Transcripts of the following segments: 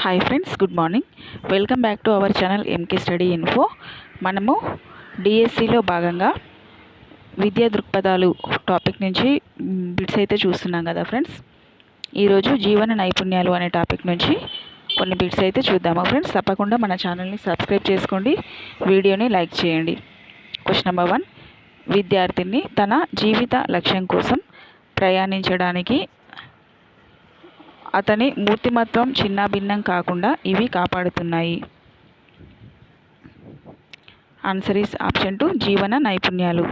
Hi friends, good morning. Welcome back to our channel MK study info. మనము డిఎస్సిలో భాగంగా విద్యా దృక్పథాలు టాపిక్ నుంచి బిట్స్ అయితే చూస్తున్నాం కదా ఫ్రెండ్స్. ఈరోజు జీవన నైపుణ్యాలు అనే టాపిక్ నుంచి కొన్ని బిట్స్ అయితే చూద్దాము ఫ్రెండ్స్. తప్పకుండా మన ఛానల్ని సబ్స్క్రైబ్ చేసుకోండి, వీడియోని లైక్ చేయండి. క్వశ్చన్ నెంబర్ 1, విద్యార్థిని తన జీవిత లక్ష్యం కోసం ప్రయాణించడానికి అతని మూర్తిమత్వం చిన్నాభిన్నం కాకుండా ఇవి కాపాడుతున్నాయి. ఆన్సర్ ఈస్ ఆప్షన్ 2, జీవన నైపుణ్యాలు.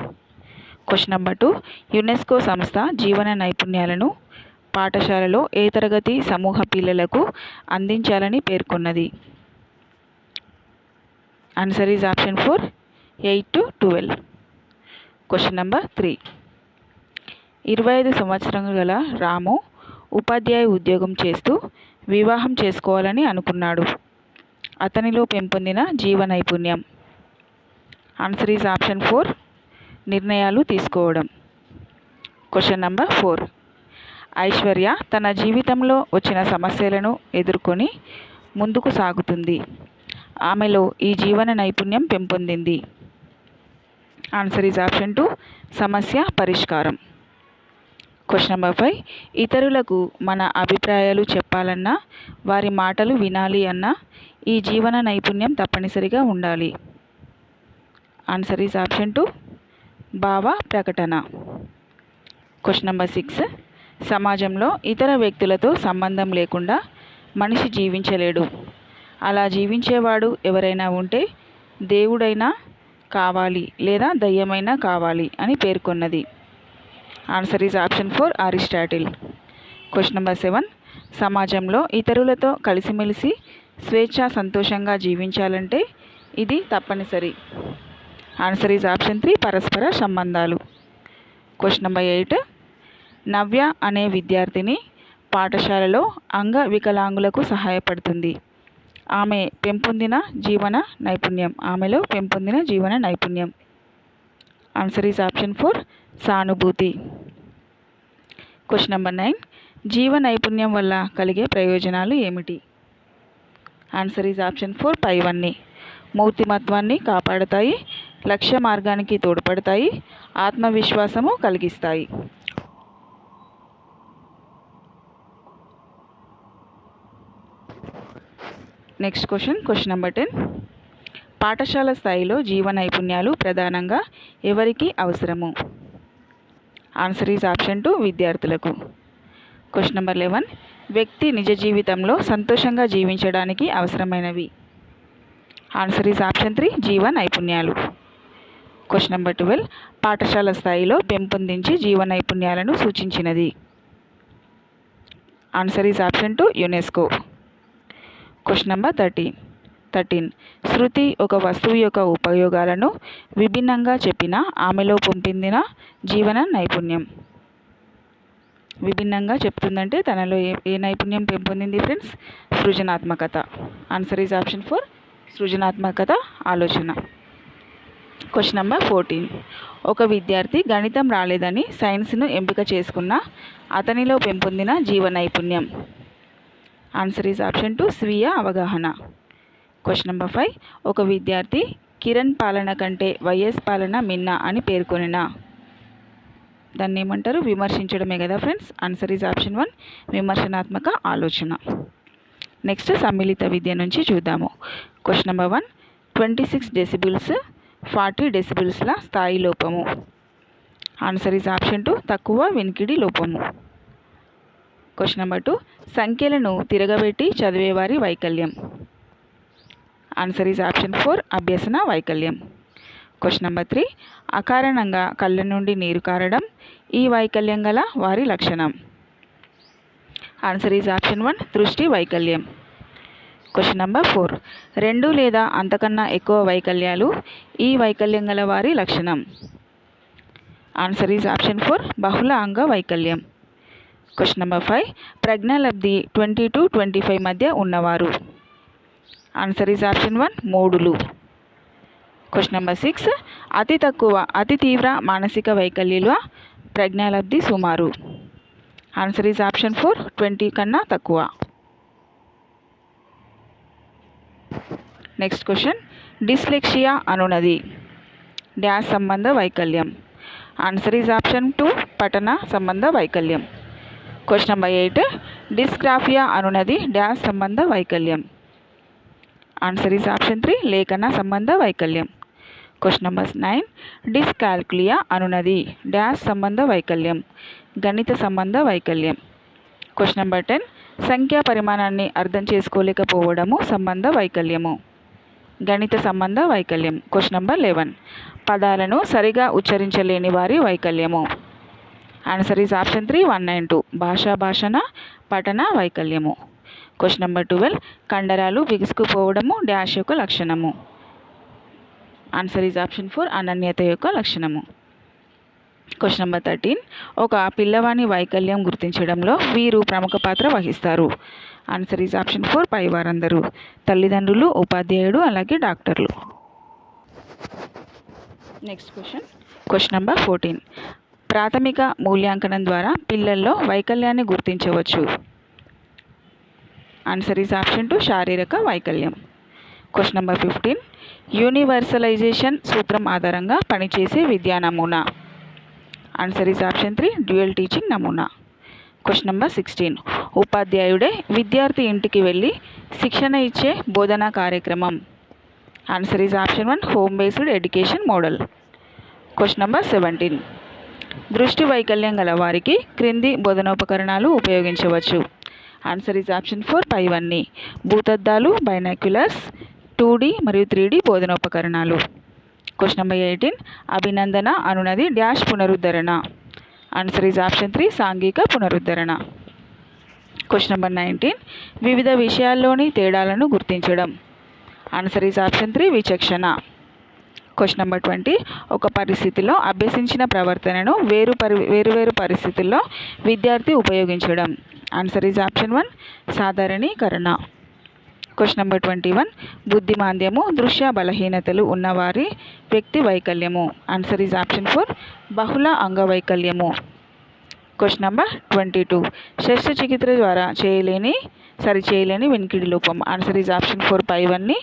క్వశ్చన్ నెంబర్ 2, యునెస్కో సంస్థ జీవన నైపుణ్యాలను పాఠశాలలో ఏ తరగతి సమూహ పిల్లలకు అందించాలని పేర్కొన్నది. Answer is option 4, 8 to 12. Question number 3, 25 సంవత్సరాలు గల రాము ఉపాధ్యాయ ఉద్యోగం చేస్తూ వివాహం చేసుకోవాలని అనుకున్నాడు. అతనిలో పెంపొందిన జీవ నైపుణ్యం. ఆన్సర్ ఈజ్ ఆప్షన్ 4, నిర్ణయాలు తీసుకోవడం. క్వశ్చన్ నెంబర్ 4, ఐశ్వర్య తన జీవితంలో వచ్చిన సమస్యలను ఎదుర్కొని ముందుకు సాగుతుంది. ఆమెలో ఈ జీవన నైపుణ్యం పెంపొందింది. ఆన్సర్ ఈజ్ ఆప్షన్ 2, సమస్య పరిష్కారం. క్వశ్చన్ నెంబర్ 5, ఇతరులకు మన అభిప్రాయాలు చెప్పాలన్నా వారి మాటలు వినాలి అన్నా ఈ జీవన నైపుణ్యం తప్పనిసరిగా ఉండాలి. ఆన్సర్ ఈజ్ ఆప్షన్ 2, భావ ప్రకటన. క్వశ్చన్ నెంబర్ 6, సమాజంలో ఇతర వ్యక్తులతో సంబంధం లేకుండా మనిషి జీవించలేడు. అలా జీవించేవాడు ఎవరైనా ఉంటే దేవుడైనా కావాలి లేదా దయ్యమైనా కావాలి అని పేర్కొన్నది. Answer is option 4, Aristotle. Question number 7, సమాజంలో ఇతరులతో కలిసిమెలిసి స్వేచ్ఛ సంతోషంగా జీవించాలంటే ఇది తప్పనిసరి. ఆన్సర్ ఈజ్ ఆప్షన్ 3, పరస్పర సంబంధాలు. క్వశ్చన్ నెంబర్ 8, నవ్య అనే విద్యార్థిని పాఠశాలలో అంగవికలాంగులకు సహాయపడుతుంది. ఆమెలో పెంపొందిన జీవన నైపుణ్యం. ఆన్సర్ ఈజ్ ఆప్షన్ 4, సానుభూతి. క్వశ్చన్ నెంబర్ 9, జీవ నైపుణ్యం వల్ల కలిగే ప్రయోజనాలు ఏమిటి. ఆన్సర్ ఈజ్ ఆప్షన్ 4, పైవన్నీ. మూర్తిమత్వాన్ని కాపాడుతాయి, లక్ష్య మార్గానికి తోడ్పడతాయి, ఆత్మవిశ్వాసము కలిగిస్తాయి. నెక్స్ట్ క్వశ్చన్ నెంబర్ 10, పాఠశాల స్థాయిలో జీవ నైపుణ్యాలు ప్రధానంగా ఎవరికి అవసరము. ఆన్సర్ ఈజ్ ఆప్షన్ 2, విద్యార్థులకు. క్వశ్చన్ నెంబర్ 11, వ్యక్తి నిజ జీవితంలో సంతోషంగా జీవించడానికి అవసరమైనవి. ఆన్సర్ ఈజ్ ఆప్షన్ 3, జీవ నైపుణ్యాలు. క్వశ్చన్ నెంబర్ 12, పాఠశాల స్థాయిలో పెంపొందించి జీవ నైపుణ్యాలను సూచించినది. Answer is option 2, UNESCO. Question number 13, శృతి ఒక వస్తువు యొక్క ఉపయోగాలను విభిన్నంగా చెప్పిన ఆమెలో పొందిన జీవన నైపుణ్యం. విభిన్నంగా చెప్తుందంటే తనలో ఏ నైపుణ్యం పెంపొందింది ఫ్రెండ్స్? సృజనాత్మకత. ఆన్సర్ ఈజ్ ఆప్షన్ 4, సృజనాత్మకత, ఆలోచన. క్వశ్చన్ నెంబర్ 14, ఒక విద్యార్థి గణితం రాలేదని సైన్స్ను ఎంపిక చేసుకున్న అతనిలో పెంపొందిన జీవ నైపుణ్యం. ఆన్సర్ ఈజ్ ఆప్షన్ 2, స్వీయ అవగాహన. క్వశ్చన్ నెంబర్ 5, ఒక విద్యార్థి కిరణ్ పాలన కంటే వైఎస్ పాలన మిన్న అని పేర్కొనిన దాన్ని ఏమంటారు? విమర్శించడమే కదా ఫ్రెండ్స్. ఆన్సర్ ఈజ్ ఆప్షన్ 1, విమర్శనాత్మక ఆలోచన. నెక్స్ట్ సమ్మిళిత విద్య నుంచి చూద్దాము. క్వశ్చన్ నెంబర్ 1, 26 డెసిబిల్స్ 40 డెసిబిల్స్ల స్థాయి లోపము. ఆన్సర్ ఈజ్ ఆప్షన్ 2, తక్కువ వినికిడి లోపము. క్వశ్చన్ నెంబర్ 2, సంఖ్యలను తిరగబెట్టి చదివేవారి వైకల్యం. ఆన్సర్ ఈజ్ ఆప్షన్ 4, అభ్యసన వైకల్యం. క్వశ్చన్ నెంబర్ 3, అకారణంగా కళ్ళ నుండి నీరు కారడం ఈ వైకల్యం గల వారి లక్షణం. ఆన్సర్ ఈజ్ ఆప్షన్ 1, దృష్టి వైకల్యం. క్వశ్చన్ నెంబర్ 4, 2 లేదా అంతకన్నా ఎక్కువ వైకల్యాలు ఈ వైకల్యం గల వారి లక్షణం. ఆన్సర్ ఈజ్ ఆప్షన్ 4, బహుళ అంగ వైకల్యం. క్వశ్చన్ నెంబర్ 5, ప్రజ్ఞాలబ్ధి 20 to 25 మధ్య ఉన్నవారు. ఆన్సర్ ఈజ్ ఆప్షన్ 1, మూడులు. క్వశ్చన్ నెంబర్ 6, అతి తీవ్ర మానసిక వైకల్యాల ప్రజ్ఞాలబ్ధి సుమారు. ఆన్సర్ ఈజ్ ఆప్షన్ 4 20 కన్నా తక్కువ. నెక్స్ట్ క్వశ్చన్, డిస్లెక్సియా అనునది డ్యాష్ సంబంధ వైకల్యం. ఆన్సర్ ఈజ్ ఆప్షన్ 2 పఠన సంబంధ వైకల్యం. క్వశ్చన్ నెంబర్ 8, డిస్గ్రాఫియా అనునది డ్యాష్ సంబంధ వైకల్యం. ఆన్సర్ ఈజ్ ఆప్షన్ 3 లేఖన సంబంధ వైకల్యం. క్వశ్చన్ నెంబర్ 9, డిస్కాల్కులియా అనునది డ్యాష్ సంబంధ వైకల్యం. గణిత సంబంధ వైకల్యం. క్వశ్చన్ నెంబర్ 10, సంఖ్యా పరిమాణాన్ని అర్థం చేసుకోలేకపోవడము సంబంధ వైకల్యము. గణిత సంబంధ వైకల్యం. క్వశ్చన్ నెంబర్ 11, పదాలను సరిగా ఉచ్చరించలేని వారి వైకల్యము. ఆన్సర్ ఈజ్ ఆప్షన్ 3 192 భాషణ పఠన వైకల్యము. క్వశ్చన్ నెంబర్ 12, కండరాలు బిగుసుకుపోవడము డ్యాష్ యొక్క లక్షణము. ఆన్సర్ ఈజ్ ఆప్షన్ 4 అనన్యత యొక్క లక్షణము. క్వశ్చన్ నెంబర్ 13, ఒక పిల్లవాని వైకల్యం గుర్తించడంలో వీరు ప్రముఖ పాత్ర వహిస్తారు. ఆన్సర్ ఈజ్ ఆప్షన్ 4 పై వారందరూ, తల్లిదండ్రులు, ఉపాధ్యాయుడు, అలాగే డాక్టర్లు. నెక్స్ట్ క్వశ్చన్ నెంబర్ 14, ప్రాథమిక మూల్యాంకనం ద్వారా పిల్లల్లో వైకల్యాన్ని గుర్తించవచ్చు. ఆన్సర్ ఈజ్ ఆప్షన్ 2 శారీరక వైకల్యం. క్వశ్చన్ నెంబర్ 15, యూనివర్సలైజేషన్ సూత్రం ఆధారంగా పనిచేసే విద్యా నమూనా. Answer is option 3 dual teaching నమూనా. క్వశ్చన్ నెంబర్ 16, ఉపాధ్యాయుడే విద్యార్థి ఇంటికి వెళ్ళి శిక్షణ ఇచ్చే బోధనా కార్యక్రమం. Answer is option 1 home based education model. Question number 17, దృష్టి వైకల్యం గల వారికి క్రింది బోధనోపకరణాలు ఉపయోగించవచ్చు. ఆన్సర్ ఈజ్ ఆప్షన్ 4 పైవన్నీ, భూతద్దాలు, బైనాక్యులర్స్, 2D మరియు 3D బోధనోపకరణాలు. క్వశ్చన్ నెంబర్ 18, అభినందన అనునది డ్యాష్ పునరుద్ధరణ. ఆన్సర్ ఈజ్ ఆప్షన్ 3 సాంఘిక పునరుద్ధరణ. క్వశ్చన్ నెంబర్ 19, వివిధ విషయాల్లోని తేడాలను గుర్తించడం. ఆన్సర్ ఈజ్ ఆప్షన్ 3 విచక్షణ. క్వశ్చన్ నెంబర్ 20, ఒక పరిస్థితిలో అభ్యసించిన ప్రవర్తనను వేరువేరు పరిస్థితుల్లో విద్యార్థి ఉపయోగించడం. ఆన్సర్ ఈజ్ ఆప్షన్ 1 సాధారణీకరణ. క్వశ్చన్ నెంబర్ 21, బుద్ధిమాంద్యము, దృశ్య బలహీనతలు ఉన్నవారి వ్యక్తి వైకల్యము. ఆన్సర్ ఈజ్ ఆప్షన్ 4 బహుళ అంగవైకల్యము. క్వశ్చన్ నెంబర్ 22, శస్త్రచికిత్స ద్వారా సరిచేయలేని వినికిడి లోపం. ఆన్సర్ ఈజ్ ఆప్షన్ 4 పైవన్నీ,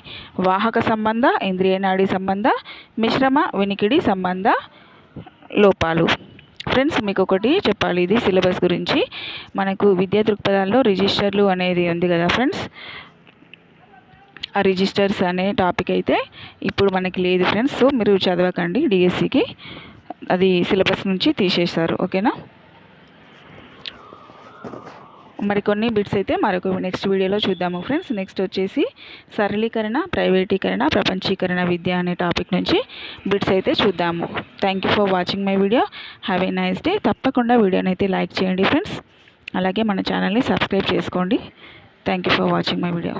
వాహక సంబంధ, ఇంద్రియనాడి సంబంధ, మిశ్రమ వినికిడి సంబంధ లోపాలు. ఫ్రెండ్స్, మీకు ఒకటి చెప్పాలి, ఇది సిలబస్ గురించి. మనకు విద్యా దృక్పథాల్లో రిజిస్టర్లు అనేది ఉంది కదా ఫ్రెండ్స్, ఆ రిజిస్టర్స్ అనే టాపిక్ అయితే ఇప్పుడు మనకి లేదు ఫ్రెండ్స్. సో మీరు చదవకండి, డిఎస్సికి అది సిలబస్ నుంచి తీసేస్తారు. ఓకేనా? మరికొన్ని బిట్స్ అయితే మరొక నెక్స్ట్ వీడియోలో చూద్దాము ఫ్రెండ్స్. నెక్స్ట్ వచ్చేసి సరళీకరణ, ప్రైవేటీకరణ, ప్రపంచీకరణ విద్య అనే టాపిక్ నుంచి బిట్స్ అయితే చూద్దాము. Thank you for watching my video. Have a nice day. తప్పకుండా వీడియోని అయితే లైక్ చేయండి ఫ్రెండ్స్. అలాగే మన ఛానల్ని సబ్స్క్రైబ్ చేసుకోండి. Thank you for watching my video.